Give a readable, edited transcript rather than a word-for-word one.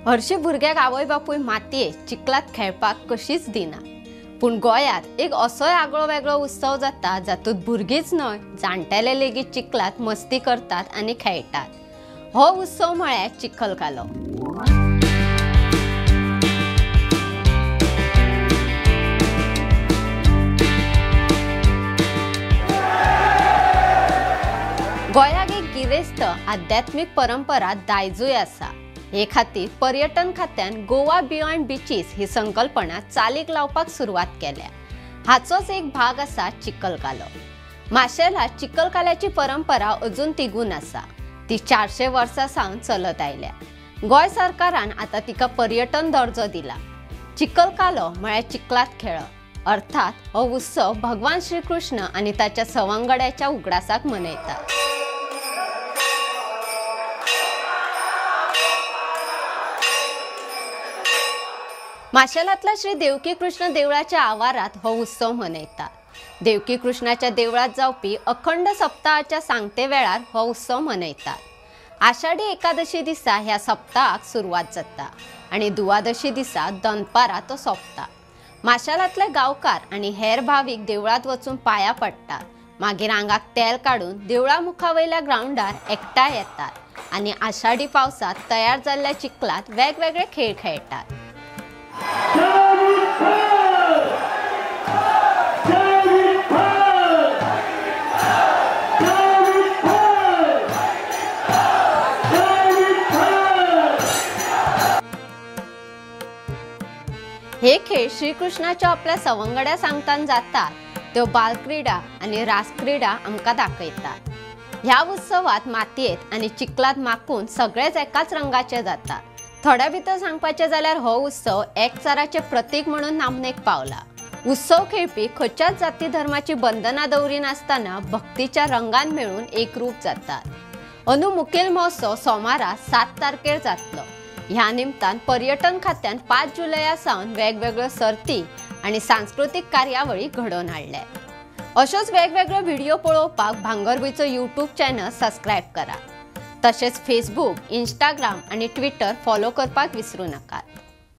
हरशी भुरग्याक आवय बापूय मातयेत चिखलात खेळपाक कशीच दिना। पण गोयात एक असोय आगळो वेगळो उत्सव जाता जातूंत भुरगीच न्हय जाणटेले लेगीत चिखलात मस्ती करतात आनी खेळटात। हो उत्सव म्हळ्यार चिखलकालो। गोयाक एक गिरेस्त आध्यात्मिक परंपरा दायजूय आसा। हे खातीर पर्यटन खात्यान गोवा बियॉन्ड बीचीस ही संकल्पना चालीक लावपाक सुरवात केल्या। हाचोच एक भाग आसा चिखलकालो। माशेलात चिखलकाल्याची परंपरा अजून तिगून आसा। ती 400 वर्सां सावन चलत आयल्या। गोय सरकारान आता तिका पर्यटन दर्जो दिला। चिखलकालो म्हळ्यार चिखलात खेळप, अर्थात हो उत्सव भगवान श्रीकृष्ण आनी ताच्या सवंगड्याच्या उगडासाक मनयतात। माशेलातल्या श्री देवकी कृष्ण देवळाच्या आवारात हो उत्सव मनयतात। देवकी कृष्णाच्या देवळात जावपी अखंड सप्ताहाच्या सांगते वेळार हो उत्सव मनयतात। आषाढी एकादशी दिसा ह्या सप्ताहाक सुरवात जाता आणि द्वादशी दिसा दनपारा तो सोंपता। माशेलातले गांवकार आणि हेर भाविक देवळात वचून पाया पडटात, मागीर आंगाक तेल काढून देवळा मुखावयल्या ग्राउंडार एकठांय येतात आणि आषाढी पावसात तयार जाल्ल्या चिखलात वेगवेगळे खेळ खेळटात। हे खेळ श्रीकृष्णाच्या आपल्या सवंगड्या सांगताना जातात त्यो बालक्रीडा आणि रासक्रीडा आमकां दाखयतात। ह्या उत्सवात मातयेत आणि चिखलात माकून सगळेच एकाच रंगाचे जातात। थोड्या भितर सांगपाचे जाल्यार हो उत्सव एकचाराचे प्रतीक म्हणून नामनेक पावला। उत्सव खेळपी खंयच्याच जाती धर्माची बंधना दवरिनासतना भक्तीच्या रंगान मेळून एक रूप जातात। अंदू मुखेल महोत्सव सोमारा 7 तारखेर जातलो। ह्या निमतान पर्यटन खात्यान 5 जुलया सावन वेगवेगळ्यो सर्ती आणि सांस्कृतिक कार्यावळी घडोवन हाडल्या। अशोच वेगवेगळे व्हिडिओ पळोवपाक भांगरभूंयचो यूट्यूब चॅनल सबस्क्राईब करा। तशेंच फेसबुक, इंस्टाग्राम आणि ट्विटर फॉलो करपाक विसरू नकात।